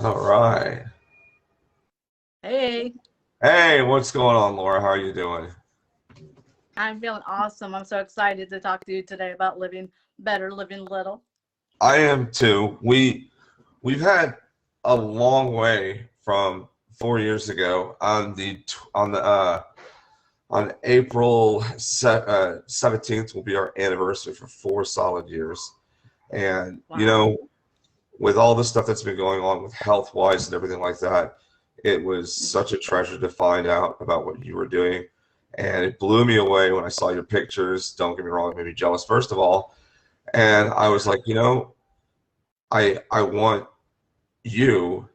All right. Hey, Hey, what's going on, Laura? How are you doing? I'm feeling awesome. I'm so excited to talk to you today about living better, living little. I am too. We've had a long way from 4 years ago on April 17th will be our anniversary for 4 solid years. And Wow. with all the stuff that's been going on with health wise and everything like that, it was Mhm. such a treasure to find out about what you were doing. And it blew me away when I saw your pictures. Don't get me wrong, it made me jealous, first of all. And I was like, I want you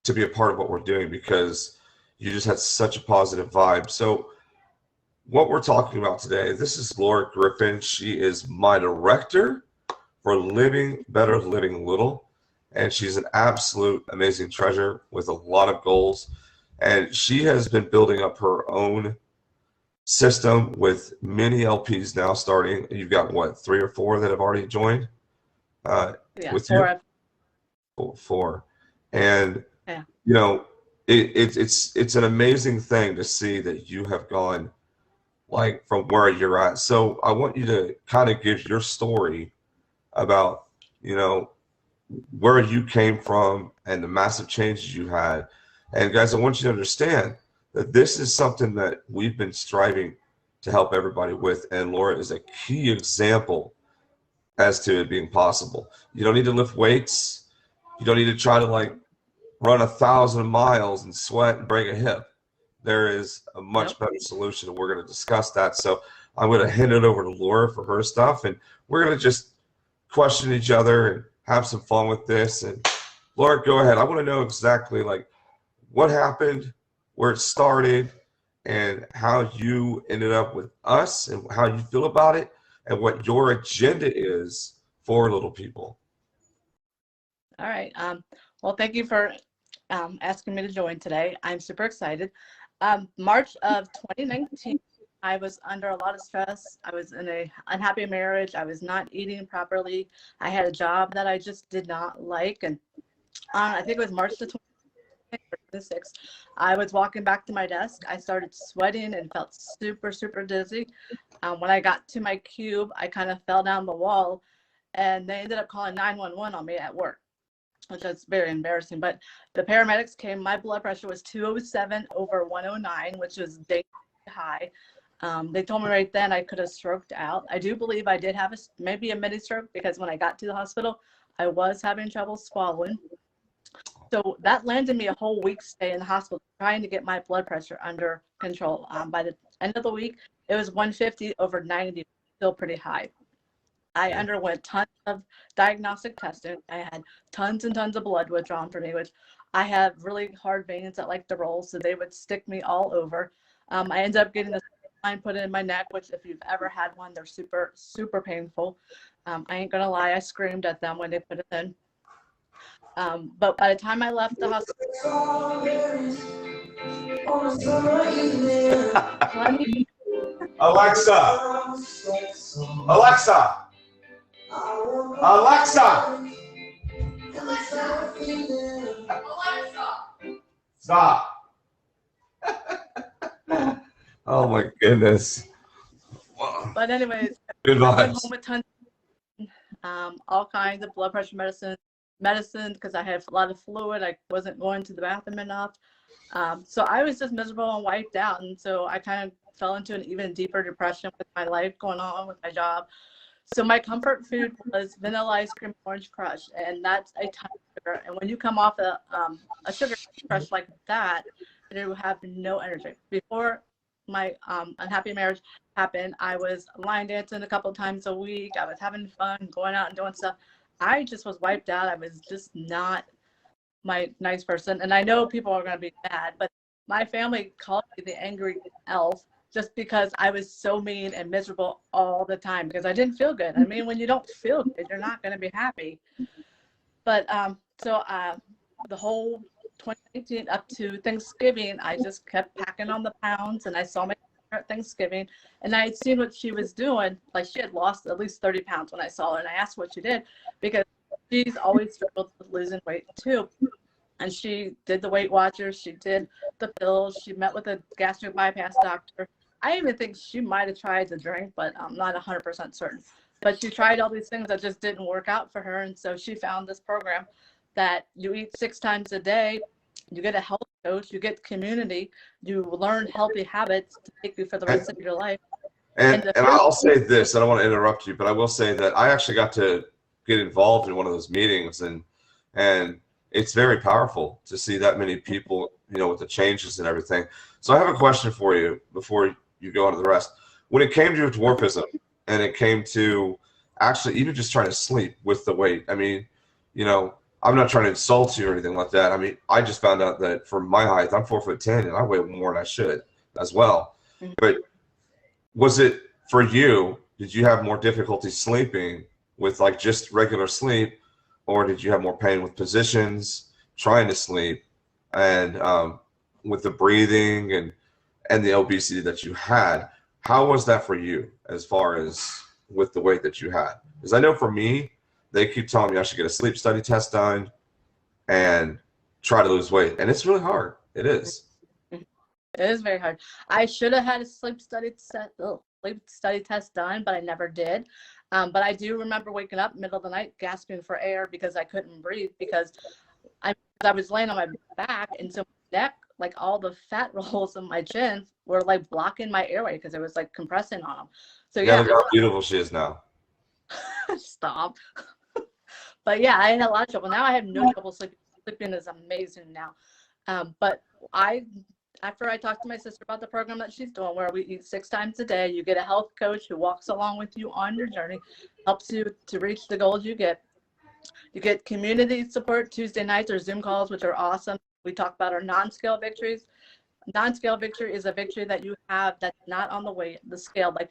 to be a part of what we're doing because you just had such a positive vibe. So what we're talking about today, this is Laura Griffin. She is my director for Living Better, Living Little. And she's an absolute amazing treasure with a lot of goals. And she has been building up her own system with many LPs now starting. You've got what, three or four that have already joined uh, Yeah, with you? for Four. And yeah. you know, it's an amazing thing to see that you have gone like from where you're at. So I want you to kind of give your story about, you know, where you came from and the massive changes you had. And guys, I want you to understand that this is something that we've been striving to help everybody with. And Laura is a key example as to it being possible. You don't need to lift weights. You don't need to try to like run 1,000 miles and sweat and break a hip. There is a much Nope. better solution, and we're going to discuss that. So I'm going to hand it over to Laura for her stuff, and we're going to just question each other and have some fun with this. And Laura, go ahead. I want to know exactly like what happened, where it started, and how you ended up with us, and how you feel about it, and what your agenda is for little people. All right. Well, thank you for asking me to join today. I'm super excited. March of 2019, I was under a lot of stress. I was in a unhappy marriage. I was not eating properly. I had a job that I just did not like, and I think it was March the 26th. I was walking back to my desk. I started sweating and felt super, super dizzy. When I got to my cube, I kind of fell down the wall, and they ended up calling 911 on me at work, which was very embarrassing. But the paramedics came. My blood pressure was 207 over 109, which was dangerously high. They told me right then I could have stroked out. I do believe I did have maybe a mini stroke because when I got to the hospital, I was having trouble swallowing. So that landed me a whole week stay in the hospital trying to get my blood pressure under control. By the end of the week, it was 150 over 90, still pretty high. I underwent tons of diagnostic testing. I had tons and tons of blood withdrawn from me, which I have really hard veins that like to roll, so they would stick me all over. I ended up getting this line put in my neck, which if you've ever had one, they're super, super painful. I ain't gonna lie, I screamed at them when they put it in. But by the time I left the hospital, honey, Alexa, Alexa, Alexa, stop. Oh my goodness. but anyways, Good I went vibes. home with tons, all kinds of blood pressure medicine because I had a lot of fluid. I wasn't going to the bathroom enough. So I was just miserable and wiped out. And so I kind of fell into an even deeper depression with my life going on with my job. So my comfort food was vanilla ice cream orange crush, and that's a ton of sugar. And when you come off a sugar crush like that, you have no energy. Before my unhappy marriage happened, I was line dancing a couple times a week. I was having fun, going out and doing stuff. I just was wiped out. I was just not my nice person. And I know people are going to be mad, but my family called me the angry elf just because I was so mean and miserable all the time because I didn't feel good. I mean, when you don't feel good, you're not going to be happy. But the whole 2018 up to Thanksgiving, I just kept packing on the pounds, and I saw my sister at Thanksgiving, and I had seen what she was doing. Like she had lost at least 30 pounds when I saw her, and I asked what she did because she's always struggled with losing weight too. And she did the Weight Watchers, she did the pills, she met with a gastric bypass doctor. I even think she might have tried the drink, but I'm not 100% certain. But she tried all these things that just didn't work out for her. And so she found this program that you eat 6 times a day, you get a health coach, you get community, you learn healthy habits to take you for the rest of your life. And I'll say this, I don't want to interrupt you, but I will say that I actually got to get involved in one of those meetings, and it's very powerful to see that many people, you know, with the changes and everything. So I have a question for you before you go on to the rest. When it came to dwarfism and it came to actually even just trying to sleep with the weight, I mean, you know, I'm not trying to insult you or anything like that. I mean, I just found out that for my height, I'm 4'10" and I weigh more than I should as well. But was it for you, did you have more difficulty sleeping with like just regular sleep, or did you have more pain with positions, trying to sleep, and with the breathing and the obesity that you had? How was that for you as far as with the weight that you had? Because I know for me, they keep telling me I should get a sleep study test done and try to lose weight, and it's really hard. It is. It is very hard. I should have had a sleep study test done, but I never did. But I do remember waking up middle of the night gasping for air because I couldn't breathe, because I was laying on my back, and so my neck, like all the fat rolls in my chin were like blocking my airway because it was like compressing on them. So Yeah, look how beautiful she is now. Stop. But yeah, I had a lot of trouble. Now I have no trouble sleeping. Sleeping is amazing now. But after I talked to my sister about the program that she's doing, where we eat 6 times a day, you get a health coach who walks along with you on your journey, helps you to reach the goals you get. You get community support. Tuesday nights or Zoom calls, which are awesome. We talk about our non-scale victories. Non-scale victory is a victory that you have that's not on the scale. Like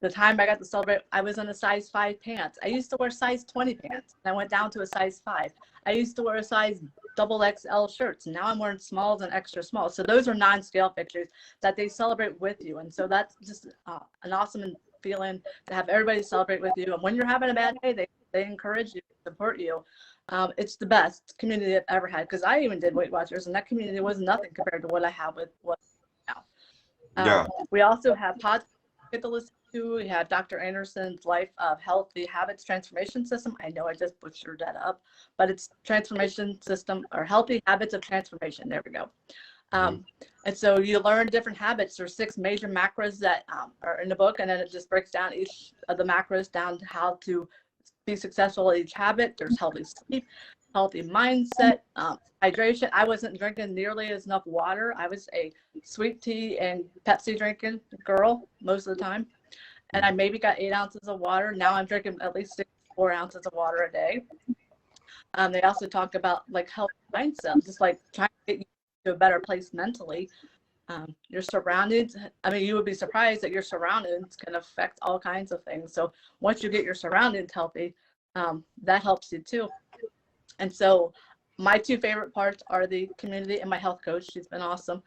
the time I got to celebrate, I was in a size 5 pants. I used to wear size 20 pants, and I went down to a size 5. I used to wear a size XXL shirts, and now I'm wearing smalls and extra small. So those are non-scale victories that they celebrate with you, and so that's just an awesome feeling to have everybody celebrate with you. And when you're having a bad day, they encourage you, support you. It's the best community I've ever had, because I even did Weight Watchers, and that community was nothing compared to what I have with what now. Yeah. We also have podcasts to listen to. We have Dr. Anderson's Life of Healthy Habits Transformation System. I know I just butchered that up, but it's transformation system, or healthy habits of transformation. There we go. And so you learn different habits. There's 6 major macros that are in the book, and then it just breaks down each of the macros down to how to be successful at each habit. There's healthy sleep, healthy mindset, hydration. I wasn't drinking nearly as enough water. I was a sweet tea and Pepsi drinking girl most of the time, and I maybe got 8 ounces of water. Now I'm drinking at least 4 ounces of water a day. They also talk about like healthy mindset, just like trying to get you to a better place mentally. Your surroundings, I mean, you would be surprised that your surroundings can affect all kinds of things. So once you get your surroundings healthy, that helps you too. And so my 2 favorite parts are the community and my health coach. She's been awesome.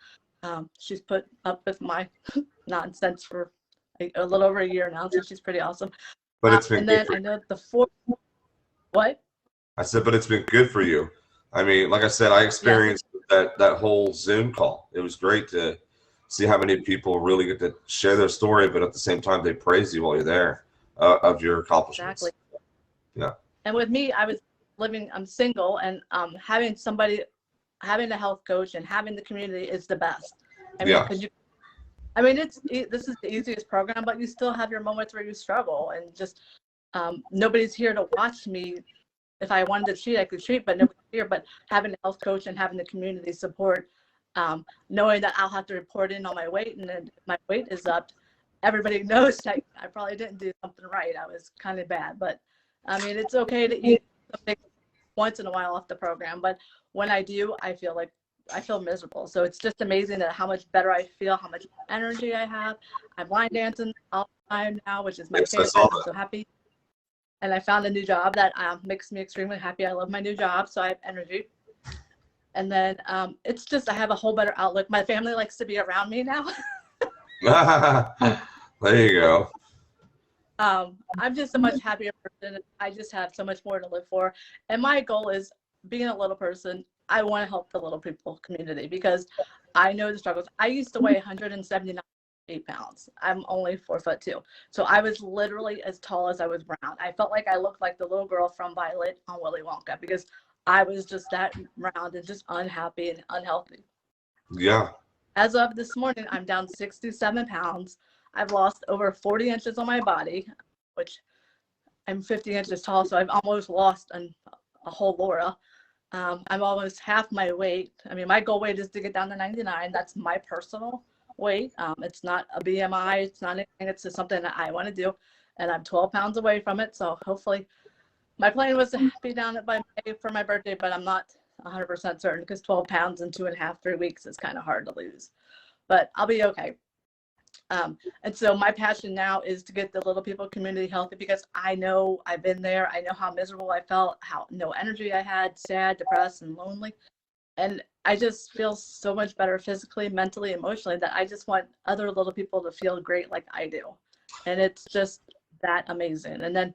She's put up with my nonsense for a little over a year now, so she's pretty awesome. But it's been and good then for I know the 4th, what? I said, but it's been good for you. I mean, like I said, I experienced that whole Zoom call. It was great to see how many people really get to share their story, but at the same time, they praise you while you're there of your accomplishments. Exactly. Yeah. And with me, I'm single, and having a health coach and having the community is the best. I mean, because this is the easiest program, but you still have your moments where you struggle, and just nobody's here to watch me. If I wanted to cheat, I could cheat, but nobody's here. But having a health coach and having the community support, knowing that I'll have to report in on my weight, and then if my weight is up, everybody knows that I probably didn't do something right. I was kind of bad, but I mean, it's okay to eat something once in a while off the program, but when I do, I feel miserable. So it's just amazing that how much better I feel, how much energy I have. I'm line dancing all the time now, which is my favorite. I'm so happy. And I found a new job that makes me extremely happy. I love my new job, so I have energy. And then it's just, I have a whole better outlook. My family likes to be around me now. There you go. I'm just a much happier person. I just have so much more to live for. And my goal is, being a little person, I want to help the little people community because I know the struggles. I used to weigh 178 pounds. I'm only 4'2". So I was literally as tall as I was round. I felt like I looked like the little girl from Violet on Willy Wonka because I was just that round and just unhappy and unhealthy. Yeah. As of this morning, I'm down 67 pounds. I've lost over 40 inches on my body, which I'm 50 inches tall, so I've almost lost a whole Laura. I'm almost half my weight. I mean, my goal weight is to get down to 99. That's my personal weight. It's not a BMI. It's not anything. It's just something that I want to do. And I'm 12 pounds away from it. So hopefully my plan was to be down by May for my birthday, but I'm not 100% certain because 12 pounds in 2.5, 3 weeks is kind of hard to lose. But I'll be okay. And so my passion now is to get the little people community healthy because I know I've been there. I know how miserable I felt, how no energy I had, sad, depressed, and lonely. And I just feel so much better physically, mentally, emotionally that I just want other little people to feel great like I do. And it's just that amazing. And then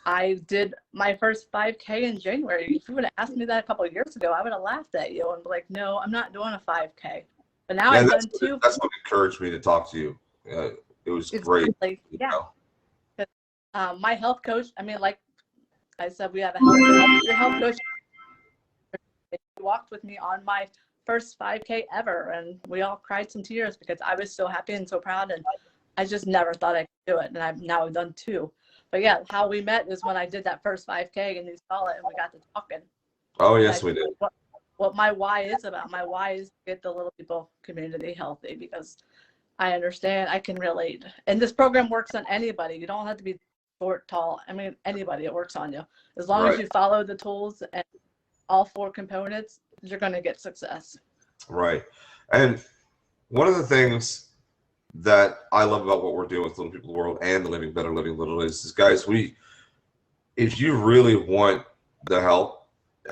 I did my first 5K in January. If you would have asked me that a couple of years ago, I would have laughed at you and be like, no, I'm not doing a 5K. But now I've done two. That's what encouraged me to talk to you. It was great. Yeah. My health coach, I mean, like I said, we have a health coach. Your health coach walked with me on my first 5K ever, and we all cried some tears because I was so happy and so proud, and I just never thought I could do it, and I've now done 2. But yeah, how we met is when I did that first 5K, and you saw it, and we got to talking. Oh, yes, we did. What my why is about. My why is to get the little people community healthy because I understand, I can relate. And this program works on anybody. You don't have to be short, tall. I mean, anybody, it works on you. As long as you follow the tools and all 4 components, you're going to get success. Right. And one of the things that I love about what we're doing with Little People World and the Living Better, Living Little is guys, if you really want the help,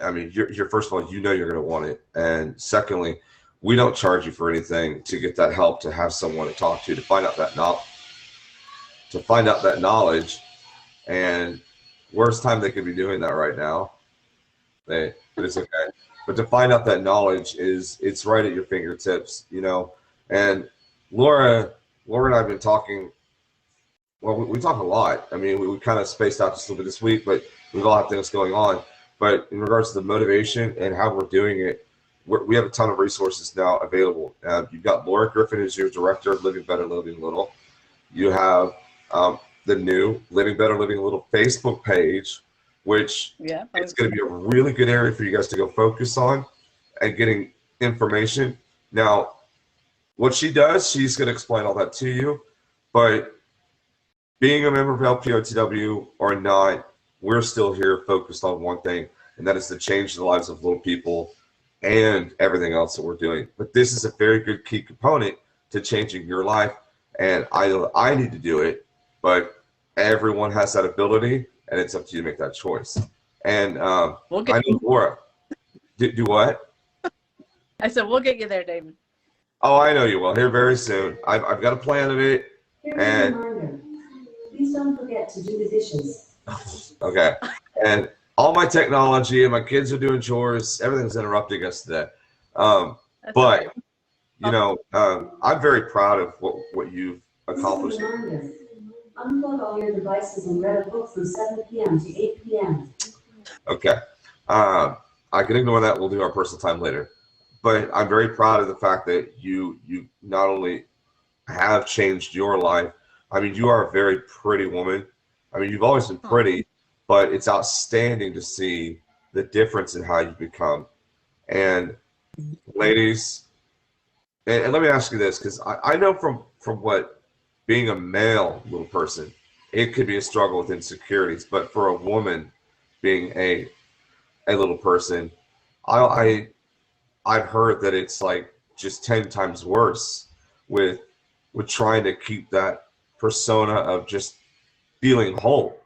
I mean, you're first of all, you know you're going to want it. And secondly, we don't charge you for anything to get that help, to have someone to talk to find out that knowledge. And worst time they could be doing that right now. But it's okay. But to find out that knowledge it's right at your fingertips, you know. And Laura and I have been talking. Well, we talk a lot. I mean, we kind of spaced out just a little bit this week, but we've all had things going on. But in regards to the motivation and how we're doing it, we have a ton of resources now available. You've got Laura Griffin as your director of Living Better, Living Little. You have the new Living Better, Living Little Facebook page, which it's going to be a really good area for you guys to go focus on and getting information. Now, what she does, she's going to explain all that to you. But being a member of LPOTW or not, we're still here focused on one thing, and that is to change the lives of little people and everything else that we're doing. But this is a very good key component to changing your life, and I need to do it, but everyone has that ability, and it's up to you to make that choice. And I know Laura. Do what? I said, we'll get you there, David. Oh, I know you will. Here very soon. I've got a plan of it. And please don't forget to do the dishes. Okay. And all my technology and my kids are doing chores. Everything's interrupting us today. But, you know, I'm very proud of what you've accomplished. Unplug all your devices and read a book from 7 p.m. to 8 p.m. Okay. I can ignore that. We'll do our personal time later. But I'm very proud of the fact that you not only have changed your life. I mean, you are a very pretty woman. I mean, you've always been pretty, but it's outstanding to see the difference in how you've become. And ladies, and let me ask you this, because I know from what being a male little person, it could be a struggle with insecurities. But for a woman being a little person, I've heard that it's like just 10 times worse with trying to keep that persona of just feeling whole,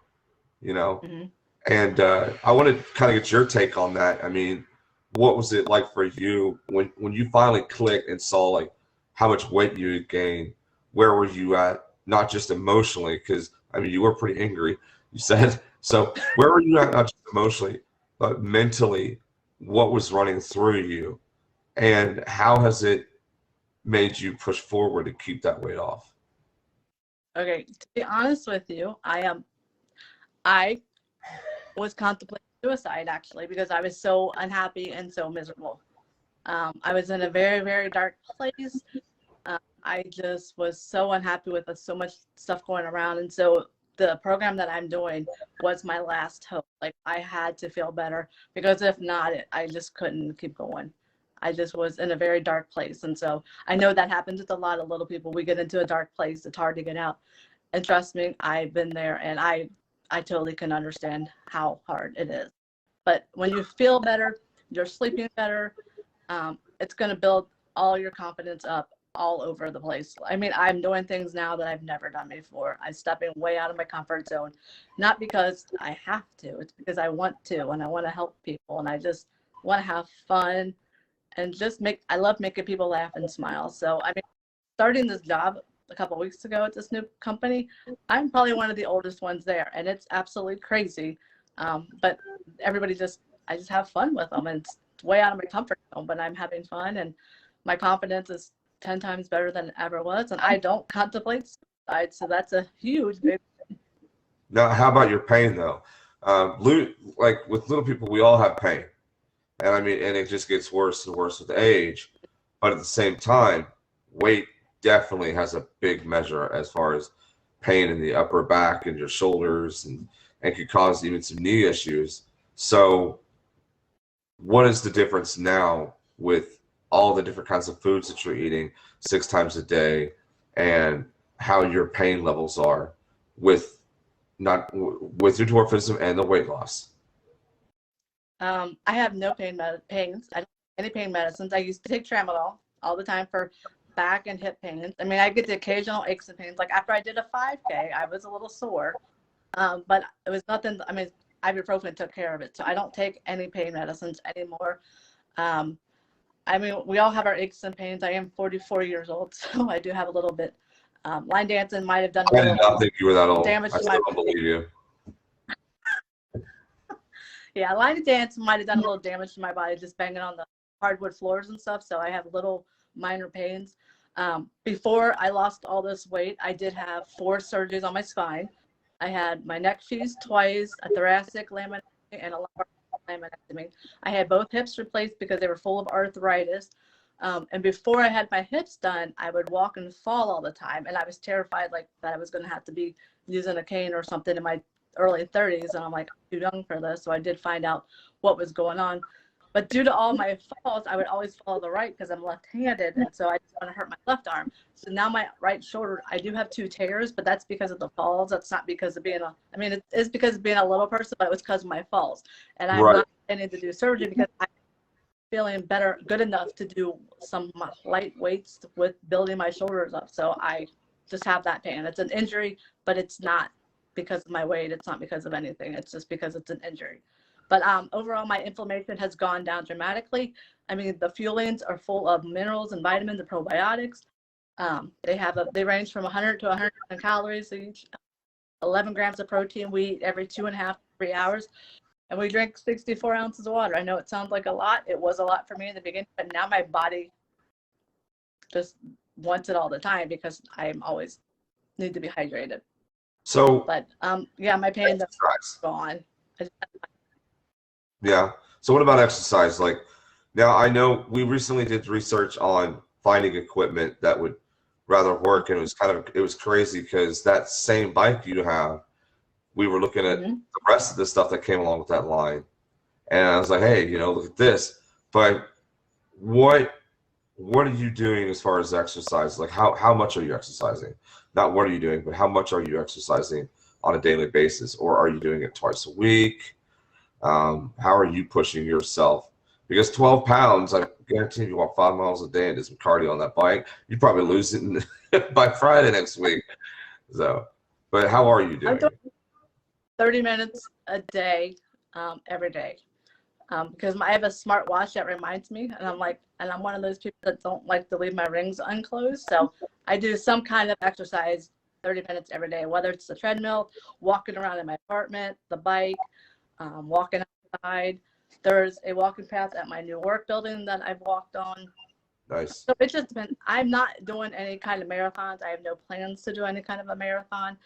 you know. Mm-hmm. And I want to kind of get your take on that. I mean, what was it like for you when you finally clicked and saw like how much weight you had gained? Where were you at? Not just emotionally, because I mean you were pretty angry, you said. So where were you at, not just emotionally, but mentally? what was running through you, and how has it made you push forward to keep that weight off? Okay, to be honest with you, I was contemplating suicide actually because I was so unhappy and so miserable. I was in a very, very dark place. I just was so unhappy with so much stuff going around. And so the program that I'm doing was my last hope. Like I had to feel better because if not, I just couldn't keep going. I just was in a very dark place. And so I know that happens with a lot of little people. We get into a dark place. It's hard to get out. And trust me, I've been there and I totally can understand how hard it is. But when you feel better, you're sleeping better, it's going to build all your confidence up all over the place. I mean, I'm doing things now that I've never done before. I'm stepping way out of my comfort zone, not because I have to, it's because I want to, and I want to help people, and I just want to have fun and I love making people laugh and smile. So, I mean, starting this job a couple of weeks ago at this new company, I'm probably one of the oldest ones there, and it's absolutely crazy. But I just have fun with them, and it's way out of my comfort zone, but I'm having fun, and my confidence is 10 times better than it ever was, and I don't contemplate suicide, so that's a big. Now, how about your pain though? Like with little people, we all have pain, and I mean, and it just gets worse and worse with age. But at the same time, weight definitely has a big measure as far as pain in the upper back and your shoulders, and could cause even some knee issues. So, what is the difference now with all the different kinds of foods that you're eating 6 times a day, and how your pain levels are with not with your dwarfism and the weight loss? I have no pains. I don't take any pain medicines. I used to take tramadol all the time for back and hip pains. I mean, I get the occasional aches and pains. Like after I did a 5K, I was a little sore, but it was nothing. I mean, ibuprofen took care of it. So I don't take any pain medicines anymore. I mean, we all have our aches and pains. I am 44 years old, so I do have a little bit. Line dancing might have done a I did little not think you were that old. damage I to still my. don't believe you. Yeah, line dance might have done a little damage to my body, just banging on the hardwood floors and stuff. So I have little minor pains. Before I lost all this weight, I did have 4 surgeries on my spine. I had my neck fused twice, a thoracic laminectomy, and a lumbar laminectomy. I had both hips replaced because they were full of arthritis. And before I had my hips done, I would walk and fall all the time. And I was terrified like that I was going to have to be using a cane or something in my early 30s. And I'm like, I'm too young for this. So I did find out what was going on. But due to all my falls, I would always fall to the right because I'm left-handed. And so I didn't want to hurt my left arm. So now my right shoulder, I do have 2 tears, but that's because of the falls. That's not because of I mean, it is because of being a little person, but it was because of my falls. And I'm Right. not intending to do surgery because I'm feeling better, good enough to do some light weights with building my shoulders up. So I just have that pain. It's an injury, but it's not because of my weight. It's not because of anything. It's just because it's an injury. But overall, my inflammation has gone down dramatically. I mean, the fuelings are full of minerals and vitamins and probiotics. They range from 100 to 110 calories each, 11 grams of protein we eat every 2.5 to 3 hours. And we drink 64 ounces of water. I know it sounds like a lot. It was a lot for me in the beginning, but now my body just wants it all the time because I'm always need to be hydrated. So, But yeah, my pain is exercise. gone. Yeah. So what about exercise? Like now I know we recently did research on finding equipment that would rather work, and it was crazy because that same bike you have, we were looking at the rest of the stuff that came along with that line. And I was like, hey, look at this. But what are you doing as far as exercise? Like how much are you exercising? Not what are you doing, but how much are you exercising on a daily basis? Or are you doing it twice a week? How are you pushing yourself? Because 12 pounds, I guarantee if you walk 5 miles a day and do some cardio on that bike, you'd probably lose it by Friday next week. So, but how are you doing? 30 minutes a day, every day. Because I have a smart watch that reminds me, and I'm one of those people that don't like to leave my rings unclosed. So I do some kind of exercise 30 minutes every day, whether it's the treadmill, walking around in my apartment, the bike, walking outside. There's a walking path at my new work building that I've walked on. Nice. So it's just been, I'm not doing any kind of marathons. I have no plans to do any kind of a marathon.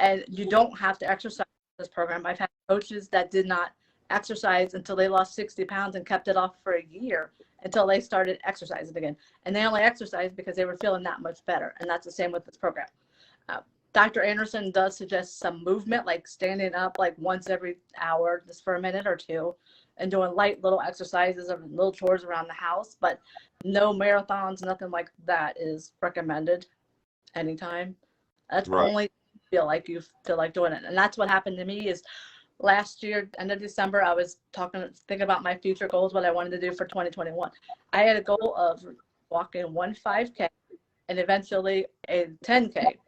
And you don't have to exercise this program. I've had coaches that did not exercise until they lost 60 pounds and kept it off for a year until they started exercising again. And they only exercised because they were feeling that much better. And that's the same with this program. Dr. Anderson does suggest some movement, like standing up like once every hour, just for a minute or two, and doing light little exercises or little chores around the house, but no marathons, nothing like that is recommended anytime. That's Right. only feel like you feel like doing it. And that's what happened to me is last year, end of December, I was thinking about my future goals, what I wanted to do for 2021. I had a goal of walking 1 5K and eventually a 10K.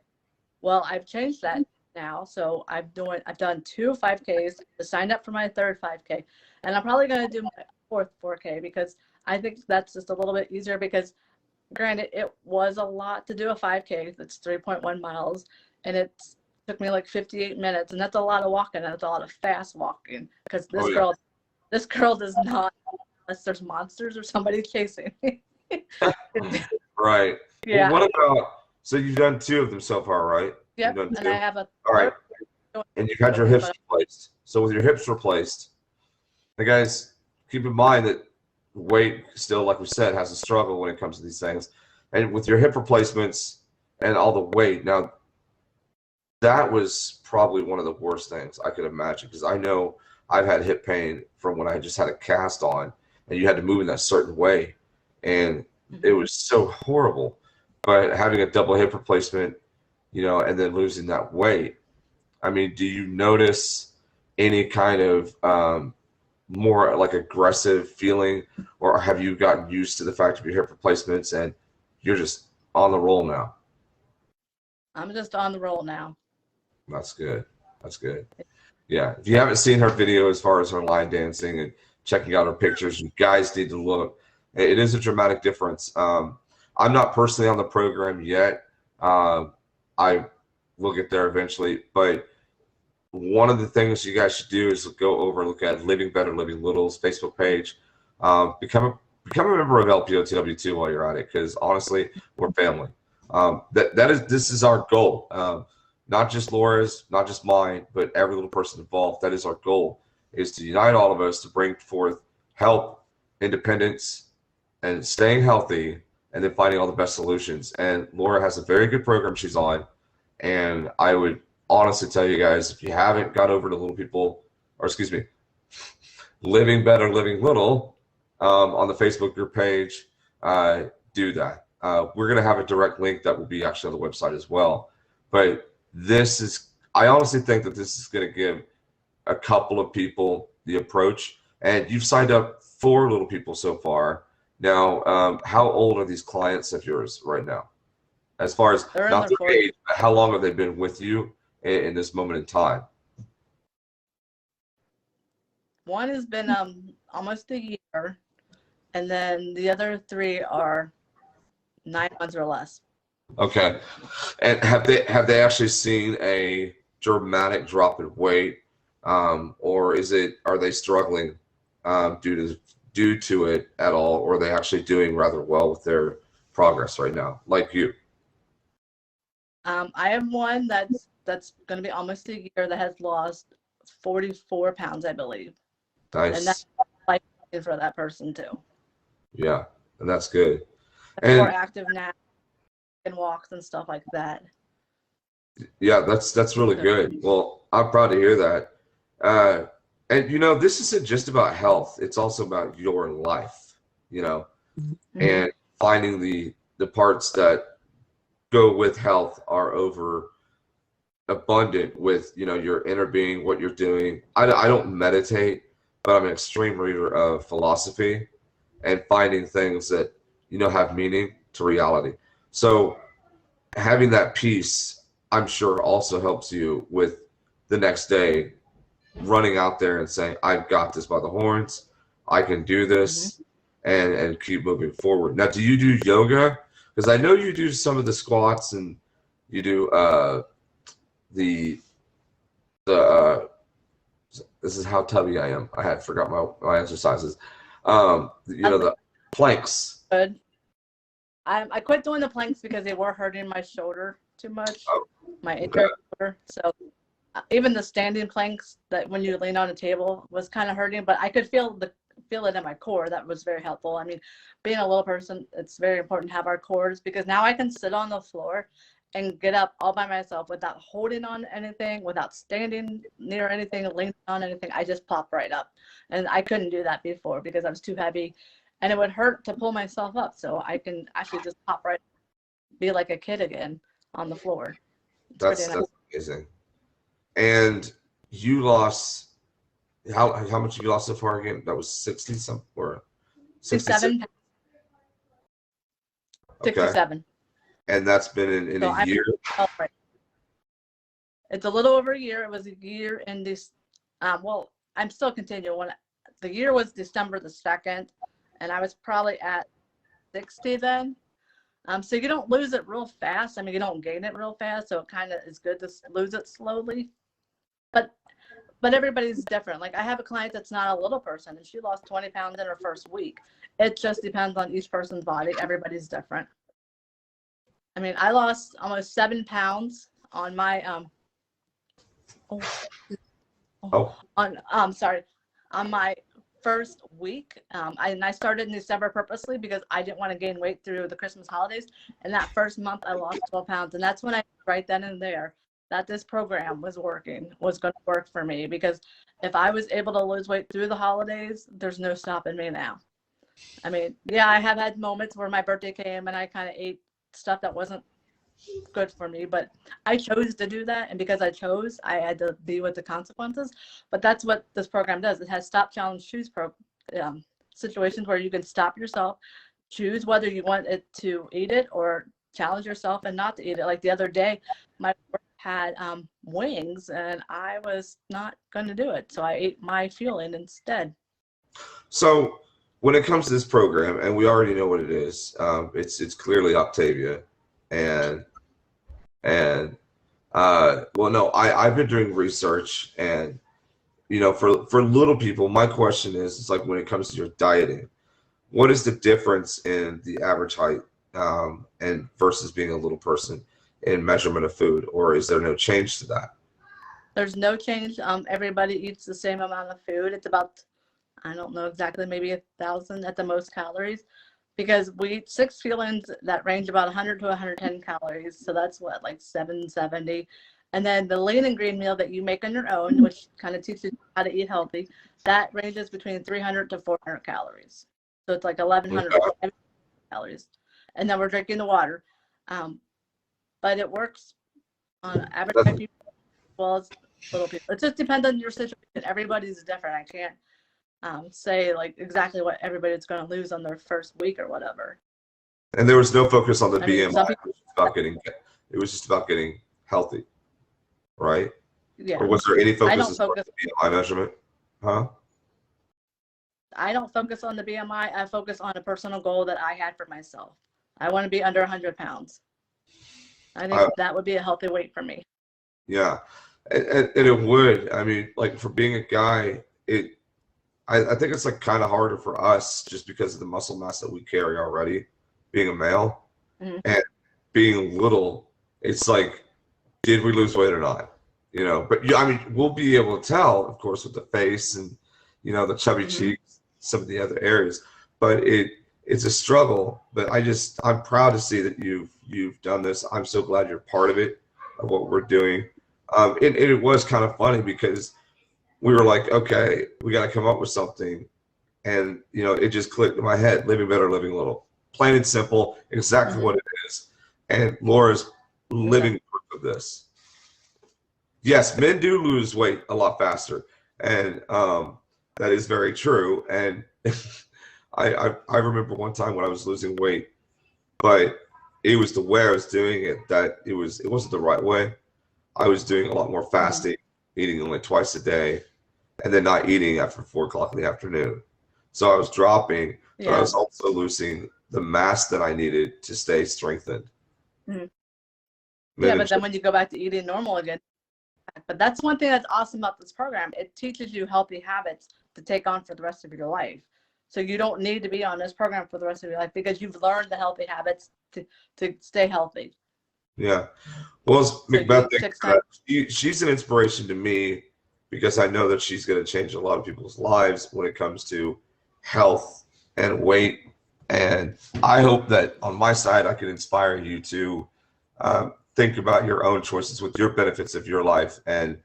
Well, I've changed that now. So I've done 2 5Ks, I signed up for my 3rd 5K, and I'm probably going to do my 4th 4K because I think that's just a little bit easier because granted, it was a lot to do a 5K. That's 3.1 miles, and it took me like 58 minutes, and that's a lot of walking, and that's a lot of fast walking because this girl does not, unless there's monsters or somebody chasing me. Right. Yeah. Well, what about, so you've done 2 of them so far, right? Yep. You've done And 2. I have a. All right. And you've had your hips replaced. So with your hips replaced, the guys, keep in mind that weight still, like we said, has a struggle when it comes to these things. And with your hip replacements and all the weight, now that was probably one of the worst things I could imagine, because I know I've had hip pain from when I just had a cast on and you had to move in that certain way. And it was so horrible. But having a double hip replacement, you know, and then losing that weight, I mean, do you notice any kind of more like aggressive feeling, or have you gotten used to the fact of your hip replacements and you're just on the roll now? I'm just on the roll now. That's good. That's good. Yeah. If you haven't seen her video as far as her line dancing and checking out her pictures, you guys need to look. It is a dramatic difference. I'm not personally on the program yet. I will get there eventually, but one of the things you guys should do is go over and look at Living Better, Living Little's Facebook page. Become a member of LPOTW2 while you're at it, because honestly, we're family. This is our goal. Not just Laura's, not just mine, but every little person involved. That is our goal, is to unite all of us to bring forth help, independence, and staying healthy, and then finding all the best solutions. And Laura has a very good program she's on, and I would honestly tell you guys, if you haven't got over to Living Better, Living Little on the Facebook group page, do that. We're going to have a direct link that will be actually on the website as well. But I honestly think that this is going to give a couple of people the approach. And you've signed up 4 little people so far. Now, how old are these clients of yours right now? As far as not their age, but how long have they been with you in this moment in time? One has been almost a year, and then the other 3 are 9 months or less. Okay. And have they actually seen a dramatic drop in weight, or are they struggling due to it at all, or are they actually doing rather well with their progress right now, like you? I have one that's going to be almost a year that has lost 44 pounds, I believe. Nice. And that's like for that person too. Yeah, and that's good. And more active now, and walks and stuff like that. Yeah, that's really good. Well, I'm proud to hear that. And you know, this isn't just about health; it's also about your life. You know, and finding the parts that go with health are over abundant with, you know, your inner being, what you're doing. I don't meditate, but I'm an extreme reader of philosophy and finding things that, you know, have meaning to reality. So having that peace, I'm sure, also helps you with the next day running out there and saying, I've got this by the horns, I can do this, and keep moving forward. Now, do you do yoga? Because I know you do some of the squats and you do the this is how tubby I am. I had forgot my exercises. You know, That's the planks. good. I quit doing the planks because they were hurting my shoulder too much, Oh, my okay. injured shoulder. So even the standing planks that when you lean on a table was kind of hurting, but I could feel it in my core. That was very helpful. I mean, being a little person, it's very important to have our cores, because now I can sit on the floor and get up all by myself without holding on anything, without standing near anything, leaning on anything. I just pop right up. And I couldn't do that before because I was too heavy, and it would hurt to pull myself up. So I can actually just pop right, be like a kid again on the floor. It's pretty nice. That's amazing. And you lost how much you lost so far again? That was 60 something or 67. 67. And that's been in So a year. Right. It's a little over a year. It was a year in this. Well, I'm still continuing. When the year was December the 2nd, and I was probably at 60 then. So you don't lose it real fast. I mean, you don't gain it real fast. So it kind of is good to lose it slowly. But everybody's different. Like I have a client that's not a little person, and she lost 20 pounds in her first week. It just depends on each person's body. Everybody's different. I mean, I lost almost 7 pounds on my on my first week. I started in December purposely because I didn't want to gain weight through the Christmas holidays. And that first month I lost 12 pounds. And that's when I right then and there that this program was going to work for me, because if I was able to lose weight through the holidays, there's no stopping me now. I mean, yeah, I have had moments where my birthday came and I kind of ate stuff that wasn't good for me, but I chose to do that, and because I chose, I had to deal with the consequences. But that's what this program does. It has stop, challenge, choose situations where you can stop yourself, choose whether you want it to eat it, or challenge yourself and not to eat it. Like the other day, my work had wings, and I was not going to do it, so I ate my fueling instead. So when it comes to this program, and we already know what it is, it's clearly Octavia, and well, no, I've been doing research, and you know, for little people, my question is, it's like when it comes to your dieting, what is the difference in the average height and versus being a little person in measurement of food, or is there no change to that? There's no change. Everybody eats the same amount of food. It's about, I don't know exactly, maybe 1,000 at the most calories, because we eat 6 fuelings that range about 100 to 110 calories. So that's what, like 770. And then the lean and green meal that you make on your own, which kind of teaches you how to eat healthy, that ranges between 300 to 400 calories. So it's like 1,100 calories. And then we're drinking the water. But it works on average people as well as little people. It just depends on your situation. Everybody's different. I can't say like exactly what everybody's going to lose on their first week or whatever. And there was no focus on the BMI. Mean, it was just about getting healthy, right? Yeah. Or was there any focus on the BMI measurement? Huh? I don't focus on the BMI. I focus on a personal goal that I had for myself. I want to be under 100 pounds. I think that would be a healthy weight for me. Yeah, and it would. I mean, like for being a guy, I think it's like kind of harder for us just because of the muscle mass that we carry already, being a male, and being little. It's like, did we lose weight or not? You know, but I mean, we'll be able to tell, of course, with the face and you know the chubby cheeks, some of the other areas. But it's a struggle. But I'm proud to see that you've done this. I'm so glad you're part of it, of what we're doing. And it was kind of funny because we were like, okay, we got to come up with something. And, you know, it just clicked in my head, living better, living little. Plain and simple, exactly what it is. And Laura's living proof of this. Yes, men do lose weight a lot faster. And that is very true. And I remember one time when I was losing weight, but it was the way I was doing it that it wasn't the right way. I was doing a lot more fasting, eating only twice a day, and then not eating after 4 o'clock in the afternoon. So I was dropping, but I was also losing the mass that I needed to stay strengthened. Yeah, but then when you go back to eating normal again, But that's one thing that's awesome about this program. It teaches you healthy habits to take on for the rest of your life. So you don't need to be on this program for the rest of your life because you've learned the healthy habits to stay healthy. Yeah. Well, So Macbeth, you takes time. she's an inspiration to me because I know that she's going to change a lot of people's lives when it comes to health and weight. And I hope that on my side, I can inspire you to think about your own choices with your benefits of your life and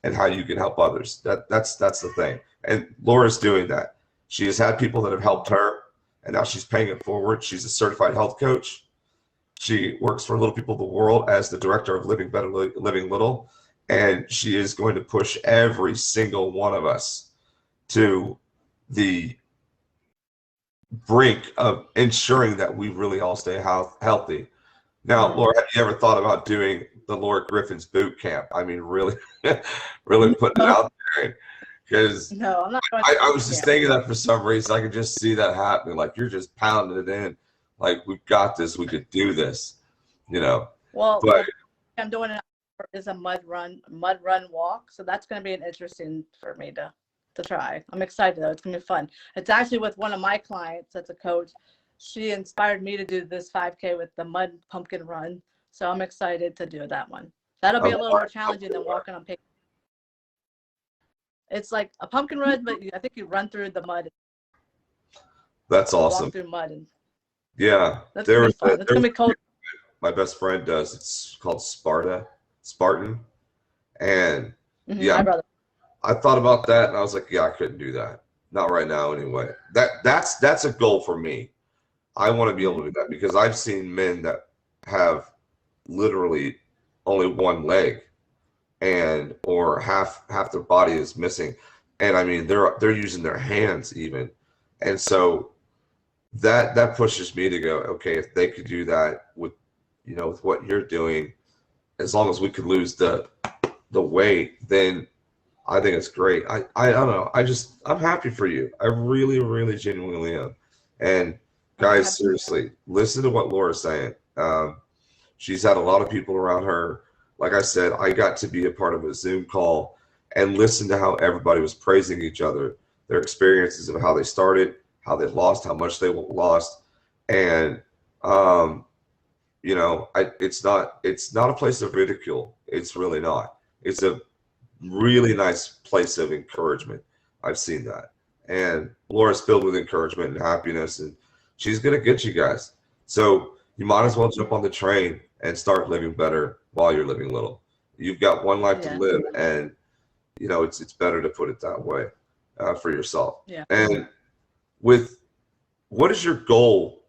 how you can help others. That's the thing. And Laura's doing that. She has had people that have helped her, and now she's paying it forward. She's a certified health coach. She works for Little People of the World as the director of Living Better, Living Little, and she is going to push every single one of us to the brink of ensuring that we really all stay healthy. Now, Laura, have you ever thought about doing the Laura Griffin's boot camp? I mean, really, really putting it out there, because No, I'm not going I was just thinking that for some reason I could just see that happening. Like you're just pounding it in. Like we've got this. We could do this. Well, But I'm doing it is a mud run walk. So that's going to be an interesting for me to try. I'm excited though. It's going to be fun. It's actually with one of my clients that's a coach. She inspired me to do this 5K with the mud pumpkin run. So I'm excited to do that one. That'll be a little more challenging than walking on paper. It's like a pumpkin run, but I think you run through the mud. that's awesome. Walk through mud. And Yeah, that's going to be fun. It's going to be cold. my best friend does. It's called Spartan, and yeah, My brother. I thought about that, and I was like, yeah, I couldn't do that. Not right now, anyway. That's a goal for me. I want to be able to do that because I've seen men that have literally only one leg, and or half their body is missing, and I mean they're using their hands even, and so that pushes me to go, okay, if they could do that with with what you're doing, as long as we could lose the weight, then I think it's great. I don't know. I'm happy for you. I really, really genuinely am. And guys, seriously, listen to what Laura's saying. She's had a lot of people around her. Like I said, I got to be a part of a Zoom call and listen to how everybody was praising each other, their experiences of how they started, how they lost, how much they lost. And it's not a place of ridicule. It's really not. It's a really nice place of encouragement. I've seen that. And Laura's filled with encouragement and happiness, and she's going to get you guys. So you might as well jump on the train and start living better while you're living little. You've got one life to live, and it's better to put it that way for yourself. Yeah. And what is your goal?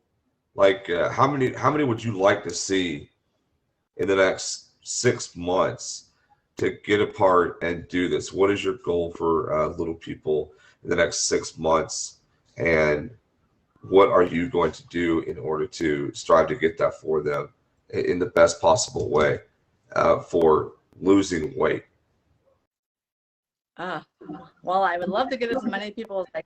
Like how many would you like to see in the next 6 months to get apart and do this? What is your goal for Little People in the next 6 months, and what are you going to do in order to strive to get that for them in the best possible way for losing weight? Well, I would love to get as many people as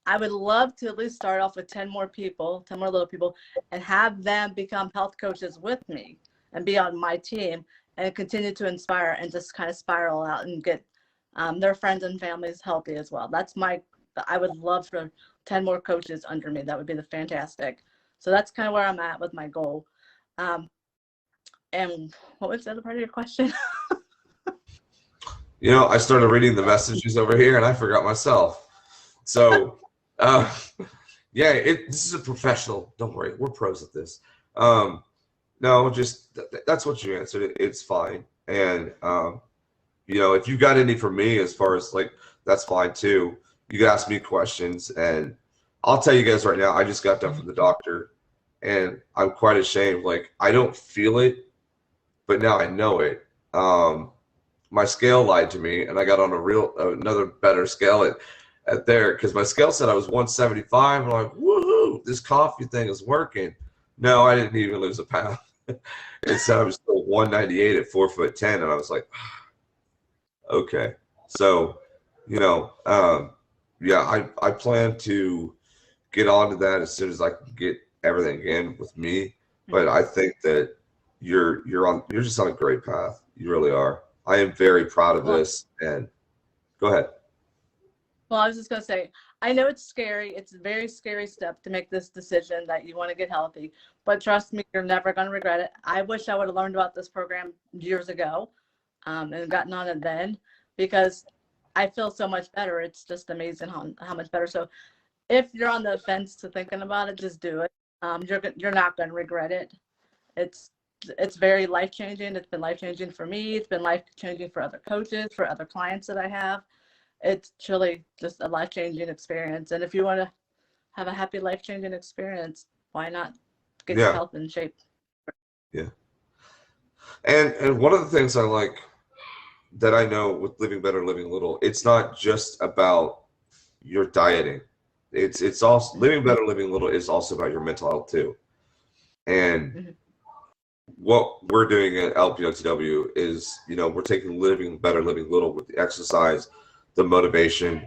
I would love to at least start off with 10 more little people, and have them become health coaches with me and be on my team and continue to inspire and just kind of spiral out and get their friends and families healthy as well. I would love for 10 more coaches under me. That would be fantastic. So that's kind of where I'm at with my goal. And what was the other part of your question? I started reading the messages over here and I forgot myself. So, this is a professional. Don't worry, we're pros at this. No, just that's what you answered. It's fine. And if you got any for me, as far as like, that's fine too. You can ask me questions, and I'll tell you guys right now. I just got done from the doctor, and I'm quite ashamed. Like, I don't feel it, but now I know it. My scale lied to me, and I got on another better scale at there, because my scale said I was 175. I'm like, woohoo! This coffee thing is working. No, I didn't even lose a pound. It said I was still 198 at 4'10", and I was like, okay. So, I plan to get onto that as soon as I can get everything in with me. But I think that you're just on a great path. You really are. I am very proud of Well, this. And go ahead. well, I was just going to say, I know it's scary. It's a very scary step to make this decision that you want to get healthy. But trust me, you're never going to regret it. I wish I would have learned about this program years ago and gotten on it then, because I feel so much better. It's just amazing how much better. So if you're on the fence to thinking about it, just do it. You're not going to regret it. It's very life changing. It's been life changing for me. It's been life changing for other coaches, for other clients that I have. It's truly just a life changing experience. And if you want to have a happy life changing experience, why not get your Yeah. health in shape? Yeah. And one of the things I like that I know with Living Better, Living Little, it's not just about your dieting. It's also Living Better, Living Little is also about your mental health too. And what we're doing at LPOTW is, we're taking Living Better, Living Little with the exercise, the motivation,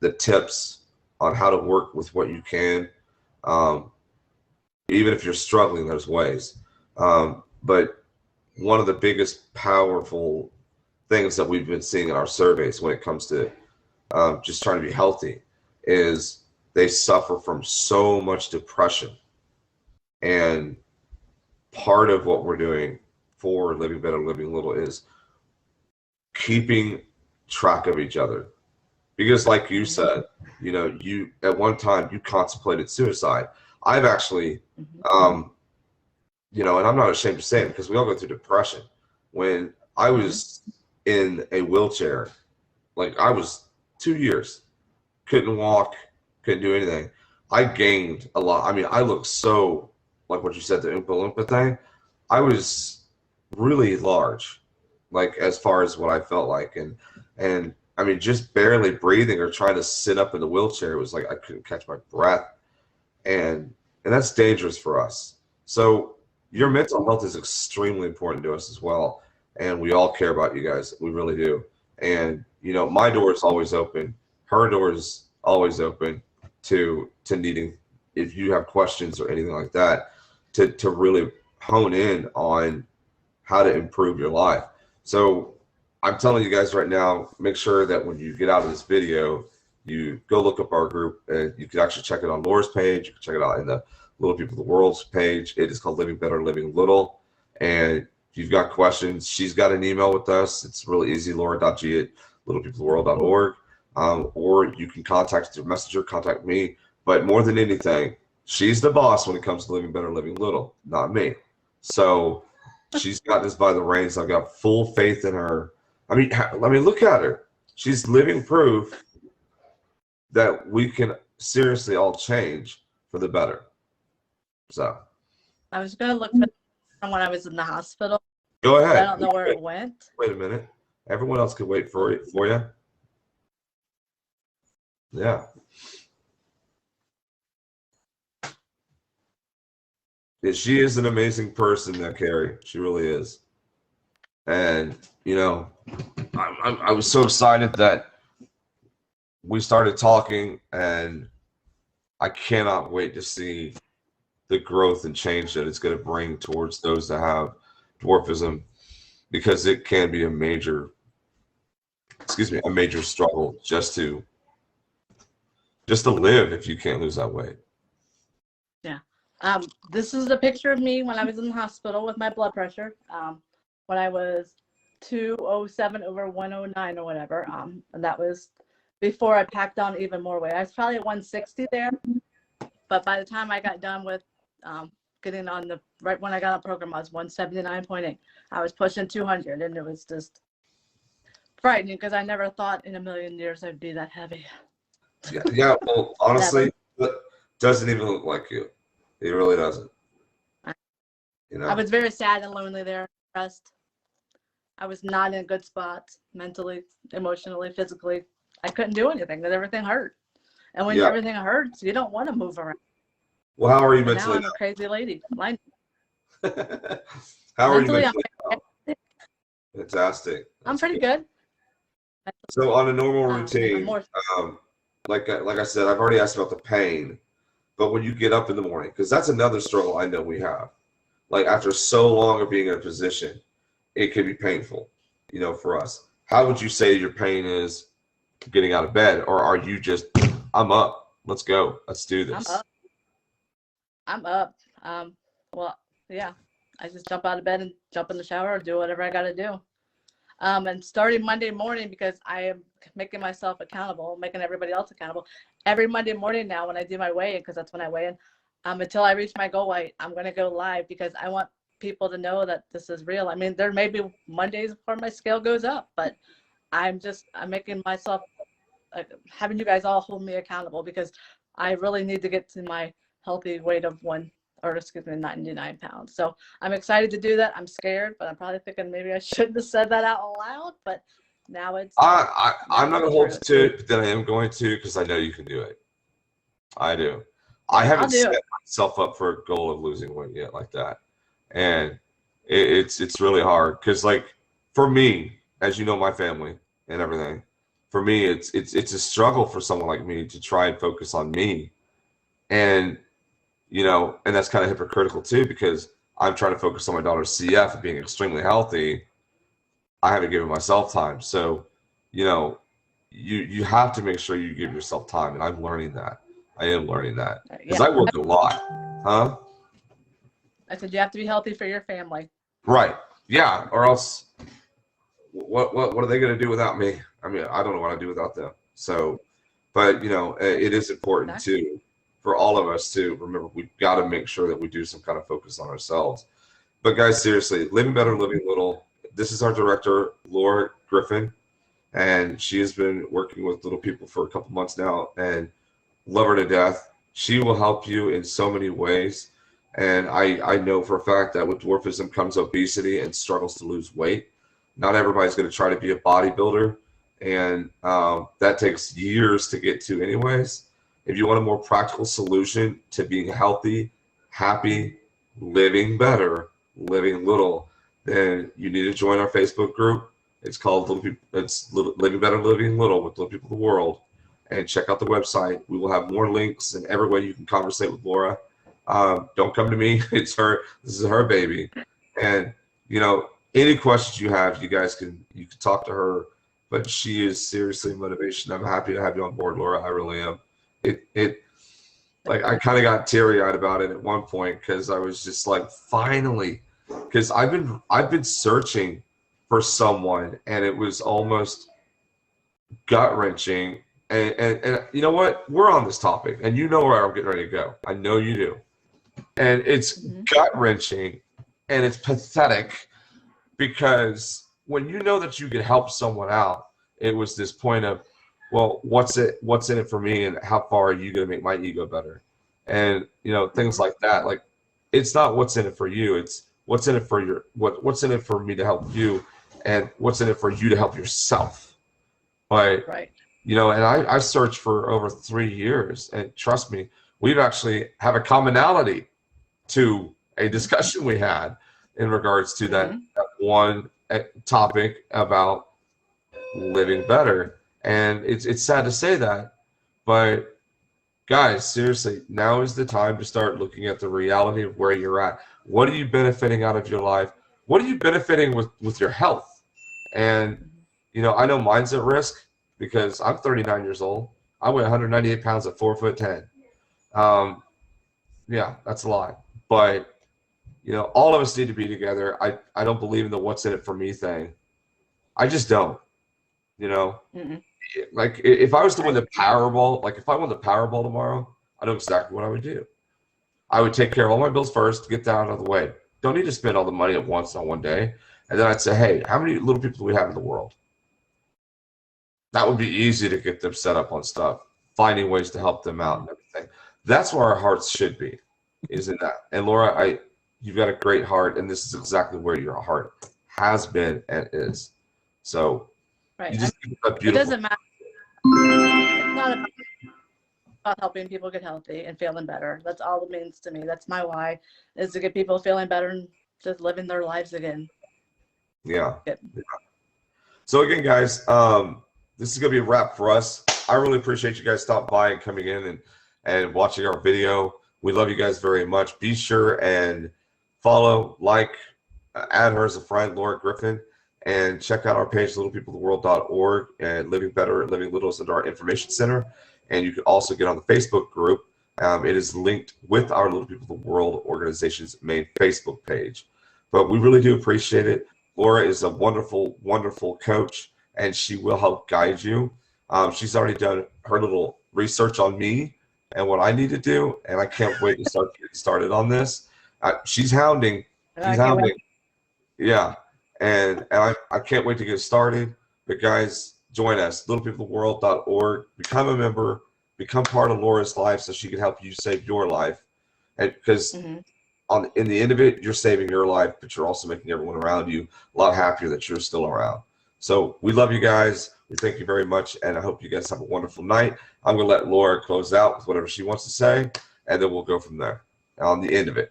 the tips on how to work with what you can. Even if you're struggling, there's ways. But one of the biggest powerful things that we've been seeing in our surveys when it comes to just trying to be healthy is they suffer from so much depression. And part of what we're doing for Living Better, Living Little is keeping track of each other. Because like you said, you at one time you contemplated suicide. I've actually, and I'm not ashamed to say it because we all go through depression. When I was in a wheelchair, like I was 2 years, couldn't walk, couldn't do anything. I gained a lot. I mean, I looked so, like what you said, the Oompa Loompa thing. I was really large, like as far as what I felt like. And I mean, just barely breathing or trying to sit up in the wheelchair, it was like I couldn't catch my breath. And that's dangerous for us. So your mental health is extremely important to us as well. And we all care about you guys. We really do. And, my door is always open. Her door is always open to needing, if you have questions or anything like that, to really hone in on how to improve your life. So I'm telling you guys right now, make sure that when you get out of this video, you go look up our group, and you can actually check it on Laura's page. You can check it out in the Little People of the World's page. It is called Living Better, Living Little. And if you've got questions, she's got an email with us. It's really easy, laura.g@littlepeopleoftheworld.org. Or you can contact through Messenger, contact me. But more than anything, she's the boss when it comes to Living Better, Living Little, not me. So she's got this by the reins. I've got full faith in her. I mean, look at her. She's living proof that we can seriously all change for the better. So I was going to look for from when I was in the hospital. go ahead. I don't know where it went. Wait a minute. Everyone else could wait for you. Yeah. Yeah, she is an amazing person, that Carrie. She really is. And I was so excited that we started talking, and I cannot wait to see the growth and change that it's going to bring towards those that have dwarfism, because it can be a major struggle just to live if you can't lose that weight. Yeah. This is a picture of me when I was in the hospital with my blood pressure. When I was 207 over 109 or whatever. And that was before I packed on even more weight. I was probably at 160 there. But by the time I got done with getting on right when I got on program, I was 179.8. I was pushing 200, and it was just frightening because I never thought in a million years I'd be that heavy. Yeah. Well, honestly, it doesn't even look like you. It really doesn't. I was very sad and lonely there, depressed. I was not in a good spot mentally, emotionally, physically. I couldn't do anything because everything hurt. And when everything hurts, you don't want to move around. Well, how are you But mentally? now I'm a crazy lady. How are you mentally? I'm Fantastic. I'm pretty good. So on a normal I'm routine, more, like I said, I've already asked about the pain, but when you get up in the morning, because that's another struggle I know we have. Like after so long of being in a position, it can be painful, for us. How would you say your pain is getting out of bed, or are you just, I'm up, let's go, let's do I'm this? up. I'm up. Well, yeah. I just jump out of bed and jump in the shower or do whatever I got to do. And starting Monday morning, because I am making myself accountable, making everybody else accountable. Every Monday morning now, when I do my weigh-in, because that's when I weigh in, until I reach my goal weight, I'm going to go live because I want people to know that this is real. I mean, there may be Mondays where my scale goes up, but I'm making myself, having you guys all hold me accountable, because I really need to get to my healthy weight of 99 pounds. So I'm excited to do that. I'm scared, but I'm probably thinking maybe I shouldn't have said that out loud, but now it's I'm not going to hold you to it, but then I am going to, because I know you can do it. I do. I haven't set myself up for a goal of losing weight yet like that. And it's really hard, because like for me, as you know, my family and everything, for me, it's a struggle for someone like me to try and focus on me. And, and that's kind of hypocritical too, because I'm trying to focus on my daughter's CF and being extremely healthy. I haven't given myself time. So, you have to make sure you give yourself time. And I'm learning that. I am learning that, because I work a lot. Huh? I said you have to be healthy for your family. Right. Yeah. Or else, what are they going to do without me? I mean, I don't know what I'd do without them. So, but it is important too for all of us to remember, we've got to make sure that we do some kind of focus on ourselves. But guys, seriously, living better, living little. This is our director, Laura Griffin, and she has been working with little people for a couple months now, and love her to death. She will help you in so many ways. And I know for a fact that with dwarfism comes obesity and struggles to lose weight. Not everybody's going to try to be a bodybuilder, and that takes years to get to anyways. If you want a more practical solution to being healthy, happy, living better, living little, then you need to join our Facebook group. It's called Living Better, Living Little with Little People of the World. And check out the website. We will have more links and every way you can conversate with Laura. Don't come to me. It's her. This is her baby. And any questions you have, you can talk to her. But she is seriously motivation. I'm happy to have you on board, Laura. I really am. Like I kind of got teary-eyed about it at one point, because I was just like, finally, because I've been searching for someone, and it was almost gut-wrenching. And you know what? We're on this topic, and you know where I'm getting ready to go. I know you do. And it's gut-wrenching, and it's pathetic, because when you know that you could help someone out, it was this point of, well, what's in it for me, and how far are you going to make my ego better? And things like that. Like, it's not what's in it for you. It's what's in it for what's in it for me to help you, and what's in it for you to help yourself. Right. And I searched for over 3 years, and trust me, we've actually have a commonality to a discussion we had in regards to that one topic about living better. And it's sad to say that, but guys, seriously, now is the time to start looking at the reality of where you're at. What are you benefiting out of your life? What are you benefiting with your health? And I know mine's at risk, because I'm 39 years old. I weigh 198 pounds at 4'10". Yeah, that's a lot. But all of us need to be together. I don't believe in the what's in it for me thing. I just don't. Like, if I was to win the Powerball, if I won the Powerball tomorrow, I know exactly what I would do. I would take care of all my bills first, get that out of the way. Don't need to spend all the money at once on one day. And then I'd say, hey, how many little people do we have in the world? That would be easy to get them set up on stuff, finding ways to help them out and everything. That's where our hearts should be, is in that. And Laura, you've got a great heart, and this is exactly where your heart has been and is. So you just it doesn't matter. It's not about helping people get healthy and feeling better. That's all it means to me. That's my why, is to get people feeling better and just living their lives again. Yeah. So again, guys, this is going to be a wrap for us. I really appreciate you guys stopping by and coming in and watching our video. We love you guys very much. Be sure and follow, like, add her as a friend, Laura Griffin, and check out our page, littlepeopleoftheworld.org, and Living Better, Living Little is under our information center. And you can also get on the Facebook group. It is linked with our Little People of the World organization's main Facebook page. But we really do appreciate it. Laura is a wonderful, wonderful coach, and she will help guide you. She's already done her little research on me and what I need to do, and I can't wait to start getting started on this. She's hounding. She's hounding. Yeah. And I can't wait to get started. But guys, join us, littlepeopleoftheworld.org. Become a member. Become part of Laura's life so she can help you save your life. And because in the end of it, you're saving your life, but you're also making everyone around you a lot happier that you're still around. So we love you guys. We thank you very much, and I hope you guys have a wonderful night. I'm going to let Laura close out with whatever she wants to say, and then we'll go from there on the end of it.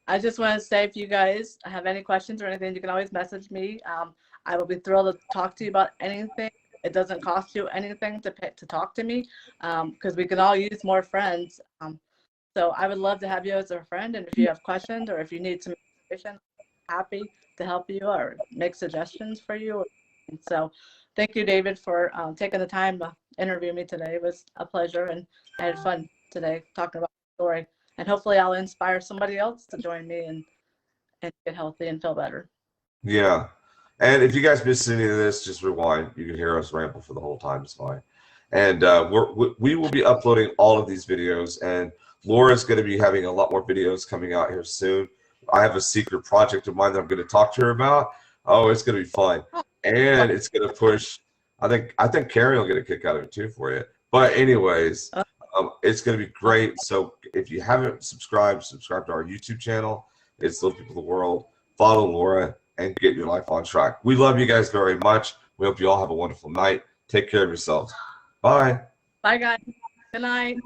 I just want to say, if you guys have any questions or anything, you can always message me. I will be thrilled to talk to you about anything. It doesn't cost you anything to talk to me, because we can all use more friends. So I would love to have you as a friend, and if you have questions or if you need some information, I'm happy to help you or make suggestions for you. And so thank you, David, for taking the time to interview me today. It was a pleasure, and I had fun today talking about the story. And hopefully I'll inspire somebody else to join me and get healthy and feel better. Yeah. And if you guys missed any of this, just rewind. You can hear us ramble for the whole time. It's fine. And we will be uploading all of these videos. And Laura's going to be having a lot more videos coming out here soon. I have a secret project of mine that I'm going to talk to her about. Oh, it's going to be fun. And it's going to push. I think Carrie will get a kick out of it too for you. But anyways, it's going to be great. So if you haven't subscribed to our YouTube channel. It's Little People of the World. Follow Laura and get your life on track. We love you guys very much. We hope you all have a wonderful night. Take care of yourselves. Bye. Bye, guys. Good night.